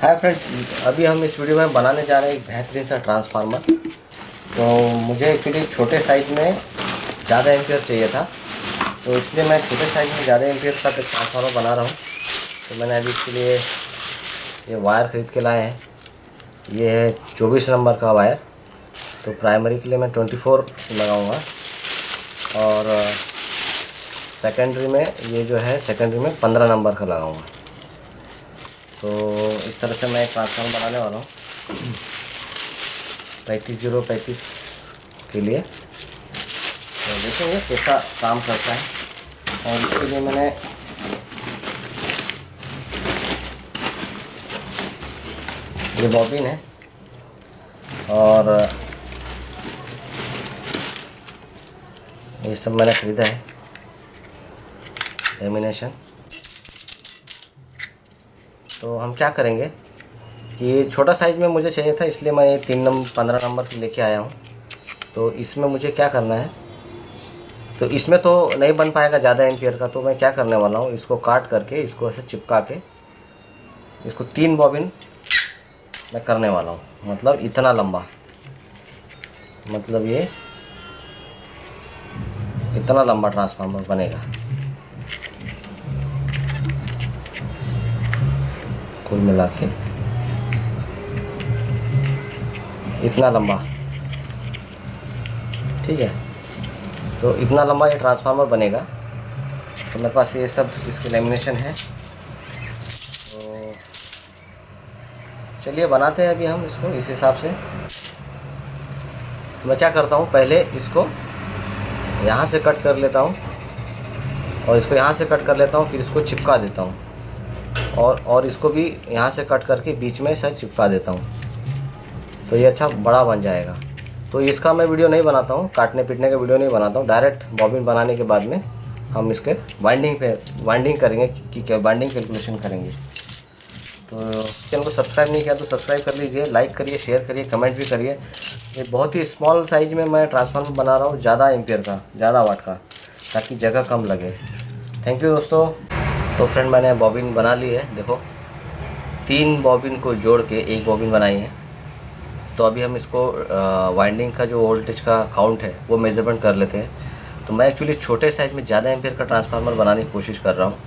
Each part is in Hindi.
हाय फ्रेंड्स, अभी हम इस वीडियो में बनाने जा रहे हैं एक बेहतरीन सा ट्रांसफार्मर। तो मुझे एक्चुअली छोटे साइज़ में ज़्यादा एम्पियर चाहिए था, तो इसलिए मैं छोटे साइज़ में ज़्यादा एम्पियर का ट्रांसफार्मर बना रहा हूँ। तो मैंने अभी इसके लिए ये वायर ख़रीद के लाए हैं। ये है 24 नंबर का वायर। तो प्राइमरी के लिए मैं 24 लगाऊँगा और सेकेंडरी में ये जो है सेकेंडरी में 15 नंबर का लगाऊँगा। तो इस तरह से मैं एक ट्रांसफार्मर बनाने वाला हूँ 35 के लिए। तो देखेंगे कैसा काम करता है। और इसके लिए मैंने ये बॉबिन है और ये सब मैंने ख़रीदा है, लेमिनेशन। तो हम क्या करेंगे कि छोटा साइज़ में मुझे चाहिए था, इसलिए मैं ये 15 नंबर की लेके आया हूँ। तो इसमें मुझे क्या करना है, तो इसमें तो नहीं बन पाएगा ज़्यादा एम्पियर का। तो मैं क्या करने वाला हूँ, इसको काट करके इसको ऐसे चिपका के इसको 3 बॉबिन मैं करने वाला हूँ। मतलब इतना लंबा, मतलब ये इतना लंबा ट्रांसफार्मर बनेगा कुल मिला के, इतना लंबा। ठीक है, तो इतना लंबा ये ट्रांसफार्मर बनेगा। तो मेरे पास ये सब इसकी लेमिनेशन है। तो चलिए बनाते हैं अभी हम इसको इस हिसाब से। मैं क्या करता हूँ, पहले इसको यहाँ से कट कर लेता हूँ और इसको यहाँ से कट कर लेता हूँ, फिर इसको चिपका देता हूँ और इसको भी यहाँ से कट करके बीच में से चिपका देता हूँ। तो ये अच्छा बड़ा बन जाएगा। तो इसका मैं वीडियो नहीं बनाता हूँ, काटने पीटने का वीडियो नहीं बनाता हूँ। डायरेक्ट बॉबिन बनाने के बाद में हम इसके वाइंडिंग करेंगे कि क्या वाइंडिंग कैलकुलेशन करेंगे। तो चैनल को सब्सक्राइब नहीं किया तो सब्सक्राइब कर लीजिए, लाइक करिए, शेयर करिए, कमेंट भी करिए। ये बहुत ही स्मॉल साइज़ में मैं ट्रांसफार्मर बना रहा हूँ, ज़्यादा एम्पियर का, ज़्यादा वाट का, ताकि जगह कम लगे। थैंक यू दोस्तों। तो फ्रेंड, मैंने बॉबिन बना ली है। देखो, 3 बॉबिन को जोड़ के एक बॉबिन बनाई है। तो अभी हम इसको वाइंडिंग का जो वोल्टेज का काउंट है वो मेज़रमेंट कर लेते हैं। तो मैं एक्चुअली छोटे साइज़ में ज़्यादा एम्पियर का ट्रांसफार्मर बनाने की कोशिश कर रहा हूँ।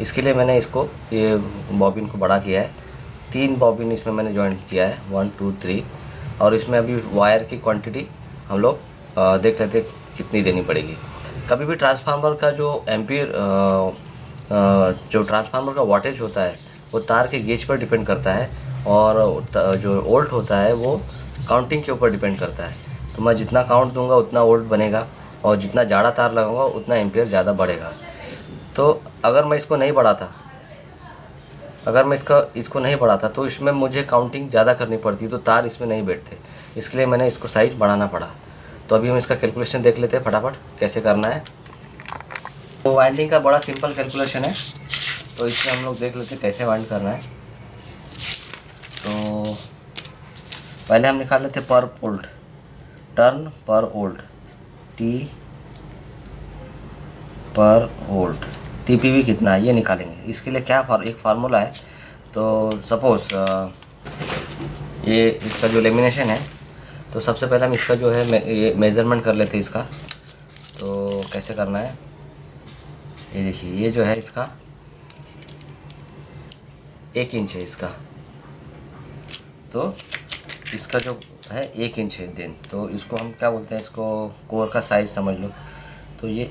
इसके लिए मैंने इसको ये बॉबिन को बड़ा किया है। 3 बॉबिन इसमें मैंने जॉइन किया है, 1 2 3। और इसमें अभी वायर की क्वांटिटी हम लोग देख लेते हैं कितनी देनी पड़ेगी। कभी भी ट्रांसफार्मर का जो एम्पियर जो ट्रांसफार्मर का वाटेज होता है वो तार के गेज पर डिपेंड करता है, और जो वोल्ट होता है वो काउंटिंग के ऊपर डिपेंड करता है। तो मैं जितना काउंट दूंगा उतना वोल्ट बनेगा, और जितना ज़्यादा तार लगाऊंगा उतना एम्पियर ज़्यादा बढ़ेगा। तो अगर मैं इसको नहीं बढ़ाता तो इसमें मुझे काउंटिंग ज़्यादा करनी पड़ती, तो तार इसमें नहीं बैठते। इसके लिए मैंने इसको साइज़ बढ़ाना पड़ा। तो अभी हम इसका कैलकुलेशन देख लेते हैं फटाफट कैसे करना है। तो वाइंडिंग का बड़ा सिंपल कैलकुलेशन है, तो इसमें हम लोग देख लेते हैं कैसे वाइंड करना है। तो पहले हम निकाल लेते पर वोल्ट, टर्न पर वोल्ट, टी पर वोल्ट, टीपीवी कितना है ये निकालेंगे। इसके लिए क्या एक फार्मूला है। तो सपोज़ ये इसका जो लेमिनेशन है, तो सबसे पहले हम इसका जो है ये मेज़रमेंट कर लेते हैं इसका। तो कैसे करना है, ये देखिए, ये जो है इसका 1 इंच है इसका। तो इसका जो है 1 इंच है दिन। तो इसको हम क्या बोलते हैं, इसको कोर का साइज़ समझ लो। तो ये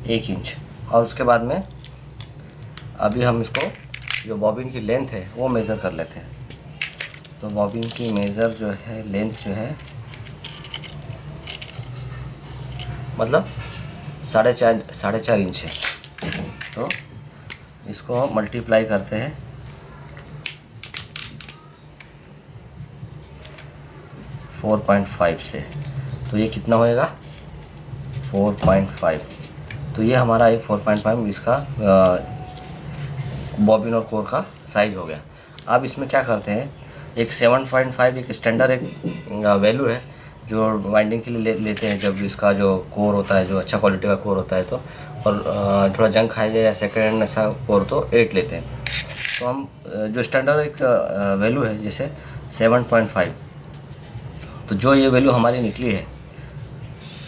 1 इंच। और उसके बाद में अभी हम इसको जो बॉबिन की लेंथ है वो मेज़र कर लेते हैं। तो बॉबिन की मेज़र जो है, लेंथ जो है मतलब 4.5 इंच है। तो इसको हम मल्टीप्लाई करते हैं 4.5 से। तो ये कितना होएगा, 4.5। तो ये हमारा एक 4.5 इसका बॉबिन और कोर का साइज़ हो गया। अब इसमें क्या करते हैं, एक 7.5 एक स्टैंडर्ड एक वैल्यू है जो वाइंडिंग के लिए लेते हैं। जब इसका जो कोर होता है, जो अच्छा क्वालिटी का कोर होता है, तो और थोड़ा जंग खाया जाए या सेकेंड हैंड ऐसा कोर तो 8 लेते हैं। तो हम जो स्टैंडर्ड एक वैल्यू है जैसे 7.5, तो जो ये वैल्यू हमारी निकली है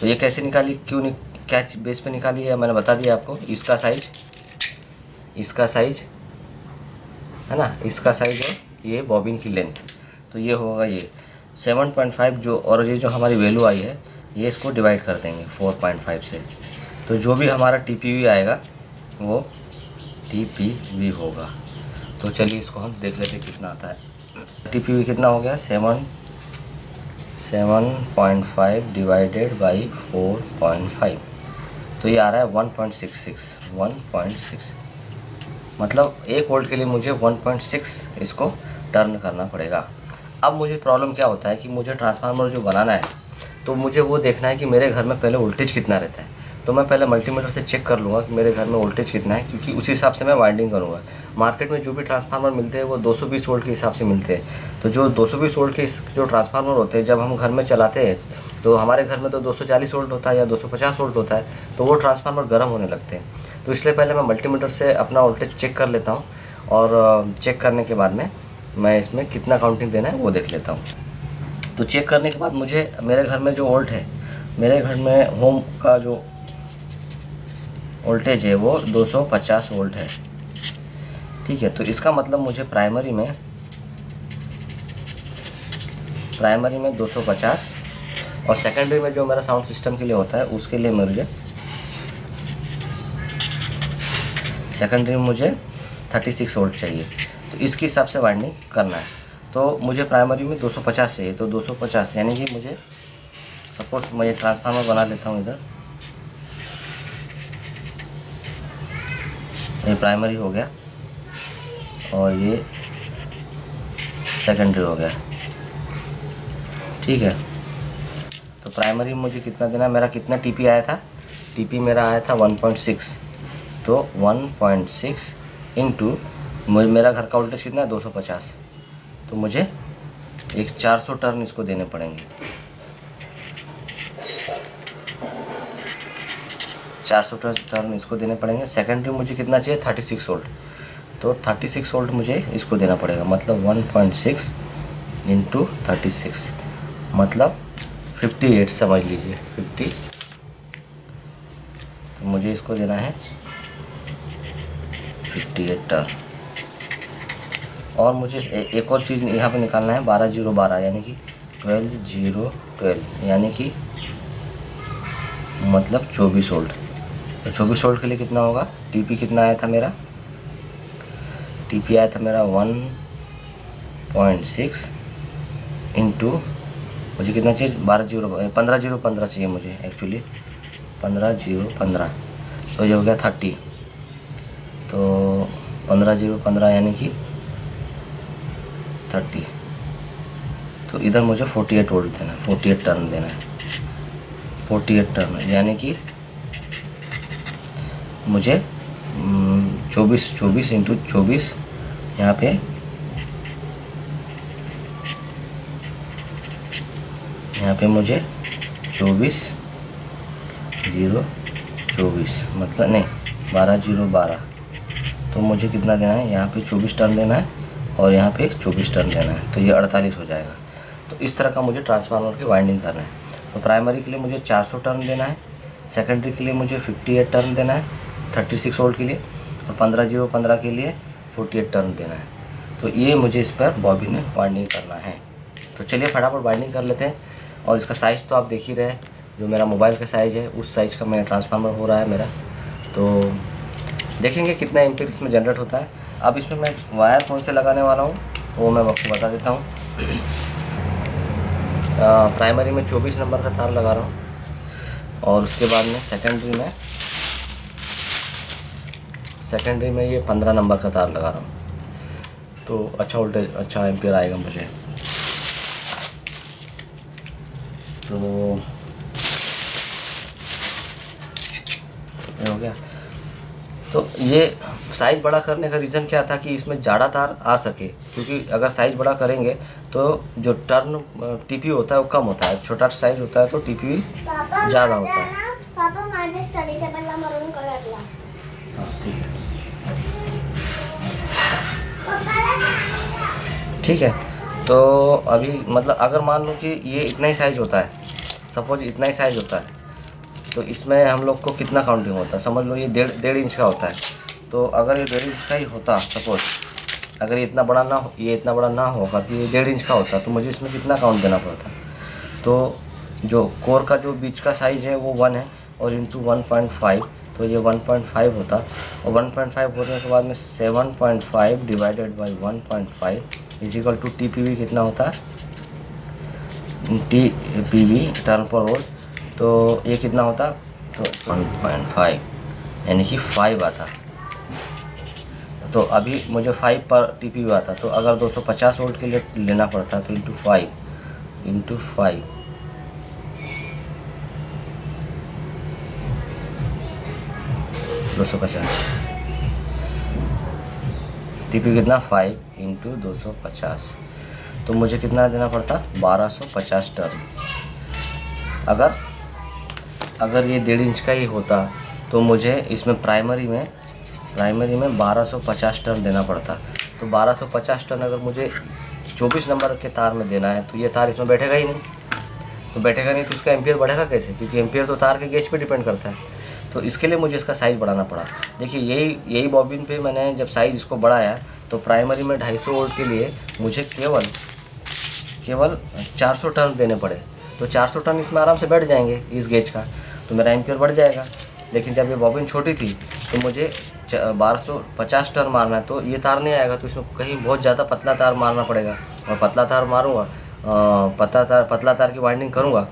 तो ये कैसे निकाली, क्या बेस पे निकाली है मैंने बता दिया आपको। इसका साइज है ना, इसका साइज और ये बॉबिन की लेंथ, तो ये होगा ये 7.5 जो, और ये जो हमारी वैल्यू आई है ये इसको डिवाइड कर देंगे 4.5 से, तो जो भी हमारा TPV आएगा वो TPV होगा। तो चलिए इसको हम देख लेते हैं कितना आता है। TPV कितना हो गया, 7.5 डिवाइडेड बाई 4.5, तो ये आ रहा है 1.6, मतलब 1 वोल्ट के लिए मुझे 1.6 इसको टर्न करना पड़ेगा। अब मुझे प्रॉब्लम क्या होता है कि मुझे ट्रांसफार्मर जो बनाना है तो मुझे वो देखना है कि मेरे घर में पहले वोल्टेज कितना रहता है। तो मैं पहले मल्टीमीटर से चेक कर लूँगा कि मेरे घर में वोल्टेज कितना है, क्योंकि उसी हिसाब से मैं वाइंडिंग करूँगा। मार्केट में जो भी ट्रांसफार्मर मिलते हैं वो 220 वोल्ट के हिसाब से मिलते हैं। तो जो 220 वोल्ट के जो ट्रांसफार्मर होते हैं जब हम घर में चलाते हैं तो हमारे घर में तो 240 वोल्ट होता है या 250 वोल्ट होता है, तो वो ट्रांसफार्मर गर्म होने लगते हैं। तो इसलिए पहले मैं मल्टीमीटर से अपना वोल्टेज चेक कर लेता हूँ, और चेक करने के बाद में मैं इसमें कितना काउंटिंग देना है वो देख लेता हूँ। तो चेक करने के बाद मुझे मेरे घर में जो वोल्ट है, मेरे घर में होम का जो वोल्टेज है वो 250 वोल्ट है, ठीक है। तो इसका मतलब मुझे प्राइमरी में 250 और सेकेंडरी में जो मेरा साउंड सिस्टम के लिए होता है उसके लिए मुझे सेकेंडरी में मुझे 36 वोल्ट चाहिए। तो इसके हिसाब से वाइंडिंग करना है। तो मुझे प्राइमरी में 250 चाहिए, तो 250 यानी कि मुझे सपोज मैं ये ट्रांसफार्मर बना लेता हूँ इधर, ये प्राइमरी हो गया और ये सेकेंडरी हो गया, ठीक है। तो प्राइमरी में मुझे कितना देना है, मेरा कितना TP आया था, TP मेरा आया था 1.6, तो 1.6 इंटू मेरा घर का वोल्टेज कितना है 250, तो मुझे एक 400 टर्न इसको देने पड़ेंगे। 400 टर्न इसको देने पड़ेंगे। सेकेंडरी मुझे कितना चाहिए 36 वोल्ट, तो 36 वोल्ट मुझे इसको देना पड़ेगा, मतलब 1.6 इंटू 36 मतलब 58 समझ लीजिए 50। तो मुझे इसको देना है 58 टर्न। और मुझे एक और चीज़ यहाँ पे निकालना है 12/0/12 यानी कि 12/0/12 यानी कि मतलब 24 वोल्ट। तो 24 वोल्ट के लिए कितना होगा, TP कितना आया था मेरा, TP आया था मेरा 1.6 इंटू मुझे कितना चाहिए 15/0/15 चाहिए मुझे एक्चुअली 15/0/15, तो ये हो गया 30। तो 15/0/15 यानी कि 30, तो इधर मुझे 48 वोल्ट देना है, 48 टर्न देना है, 48 टर्न यानी कि मुझे 24 इंटू 24 यहाँ पे मुझे 24/0/24 मतलब नहीं 12/0/12, तो मुझे कितना देना है, यहाँ पे 24 टर्न देना है और यहाँ पे 24 टर्न देना है, तो ये 48 हो जाएगा। तो इस तरह का मुझे ट्रांसफार्मर की वाइंडिंग करना है। तो प्राइमरी के लिए मुझे 400 टर्न देना है, सेकेंडरी के लिए मुझे 58 टर्न देना है 36 वोल्ट के लिए, और 15/0/15 के लिए 48 टर्न देना है। तो ये मुझे इस पर बॉबिन में वाइंडिंग करना है। तो चलिए फटाफट वाइंडिंग कर लेते हैं। और इसका साइज़ तो आप देख ही रहे हैं, जो मेरा मोबाइल का साइज़ है उस साइज़ का मेरा ट्रांसफार्मर हो रहा है मेरा। तो देखेंगे कितना एम्पीयर इसमें जनरेट होता है। अब इसमें मैं वायर कौन से लगाने वाला हूँ वो मैं आपको बता देता हूँ। प्राइमरी में 24 नंबर का तार लगा रहा हूँ, और उसके बाद में सेकेंडरी में ये 15 नंबर का तार लगा रहा हूँ। तो अच्छा वोल्टेज अच्छा एम्पीयर आएगा मुझे। तो ये हो गया। तो ये साइज़ बड़ा करने का रीज़न क्या था कि इसमें ज़्यादा तार आ सके, क्योंकि अगर साइज़ बड़ा करेंगे तो जो टर्न TP होता है वो कम होता है, छोटा साइज़ होता है तो TP ज़्यादा होता है। पापा माझ्या स्टडी टेबलला मरून कलरला. हाँ ठीक है, ठीक है। तो अभी मतलब अगर मान लो कि ये इतना ही साइज़ होता है, सपोज इतना ही साइज़ होता है, तो इसमें हम लोग को कितना काउंटिंग होता है, समझ लो ये डेढ़ डेढ़ इंच का होता है। तो अगर ये 1.5 इंच का ही होता सपोज, अगर ये इतना बड़ा ना हो, ये इतना बड़ा ना होगा तो ये 1.5 इंच का होता, तो मुझे इसमें कितना काउंट देना पड़ता। तो जो कोर का जो बीच का साइज़ है वो 1 है और इंटू 1.5, तो ये 1.5 होता। और 1.5 होने के बाद में 7.5 divided by 1.5 is equal to TPV कितना होता है, TPV टर्न पर वोल्ट। तो ये कितना होता, तो 1.5 यानी कि 5 आता। तो अभी मुझे 5 पर TPV आता, तो अगर 250 वोल्ट के लिए लेना पड़ता तो इंटू 5 250 TPV कितना 5 इंटू 250, तो मुझे कितना देना पड़ता 1250 टर्न। अगर ये 1.5 इंच का ही होता तो मुझे इसमें प्राइमरी में 1250 टर्न देना पड़ता। तो 1250 टर्न अगर मुझे 24 नंबर के तार में देना है तो ये तार इसमें बैठेगा ही नहीं, तो इसका एम्पियर बढ़ेगा कैसे, क्योंकि एम्पियर तो तार के गेज पे डिपेंड करता है। तो इसके लिए मुझे इसका साइज़ बढ़ाना पड़ा। देखिए यही बॉबिन पे मैंने जब साइज़ इसको बढ़ाया तो प्राइमरी में 250 वोल्ट के लिए मुझे केवल 400 टर्न देने पड़े। तो 400 टर्न इसमें आराम से बैठ जाएंगे इस गेज का, तो मेरा एम्पियर बढ़ जाएगा। लेकिन जब ये बॉबिन छोटी थी तो मुझे 1250 टर्न मारना है, तो ये तार नहीं आएगा, तो इसमें कहीं बहुत ज़्यादा पतला तार मारना पड़ेगा। और पतला तार मारूँगा, पतला तार की वाइंडिंग करूँगा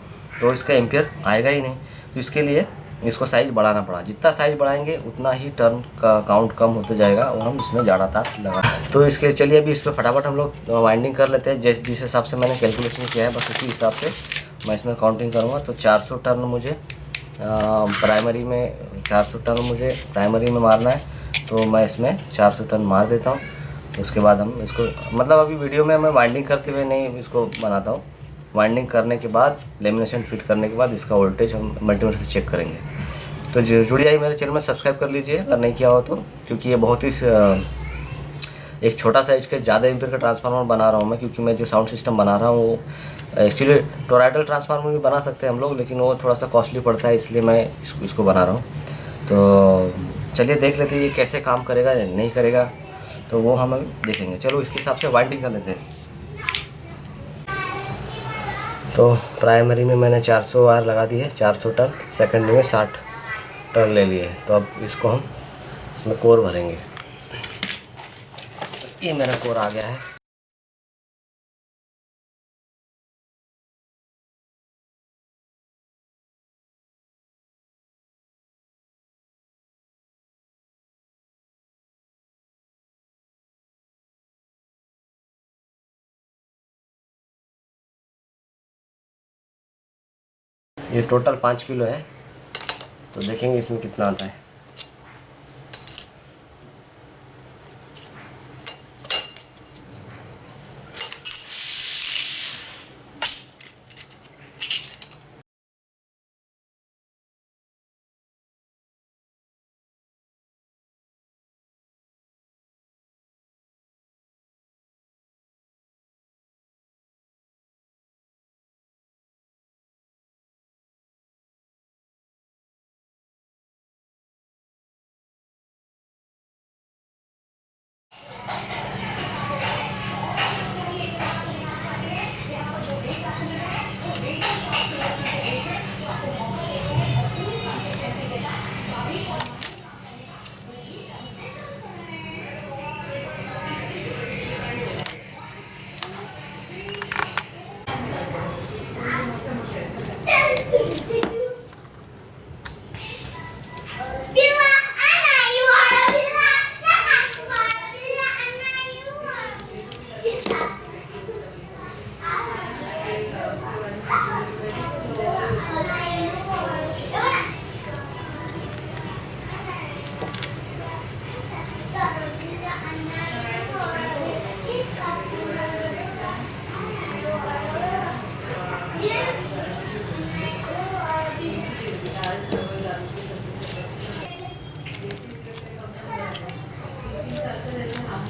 तो इसका एम्पियर आएगा ही नहीं। तो इसके लिए इसको साइज़ बढ़ाना पड़ा। जितना साइज़ बढ़ाएंगे उतना ही टर्न का काउंट कम होता जाएगा और हम इसमें ज़्यादा तार लगा। तो इसके चलिए अभी इस पर फटाफट हम लोग वाइंडिंग कर लेते हैं। जिस हिसाब से मैंने कैलकुलेशन किया है बस उसी हिसाब से मैं इसमें काउंटिंग करूँगा। तो 400 टर्न मुझे प्राइमरी में 400 टर्न मुझे प्राइमरी में मारना है, तो मैं इसमें 400 टर्न मार देता हूँ। उसके बाद हम इसको मतलब अभी वीडियो में मैं वाइंडिंग करते हुए नहीं इसको बनाता हूँ। वाइंडिंग करने के बाद लेमिनेशन फिट करने के बाद इसका वोल्टेज हम मल्टीमीटर से चेक करेंगे। तो जुड़िए ही मेरे चैनल में, सब्सक्राइब कर लीजिए अगर नहीं किया हो तो, क्योंकि ये बहुत ही एक छोटा साइज के ज़्यादा एम्पीयर का ट्रांसफार्मर बना रहा हूँ मैं, क्योंकि मैं जो साउंड सिस्टम बना रहा हूँ वो एक्चुअली टोरॉइडल ट्रांसफार्मर भी बना सकते हैं हम लोग, लेकिन वो थोड़ा सा कॉस्टली पड़ता है, इसलिए मैं इसको बना रहा हूँ। तो चलिए देख लेते हैं ये कैसे काम करेगा या नहीं करेगा, तो वो हम देखेंगे। चलो इसके हिसाब से वाइंडिंग कर लेते हैं। तो प्राइमरी में मैंने 400 वायर लगा दी है, 400 टर्न, सेकेंडरी में 60 टर्न ले लिए। तो अब इसको हम इसमें कोर भरेंगे। ये मेरा कोर आ गया है। ये टोटल 5 किलो है, तो देखेंगे इसमें कितना आता है। आपल्या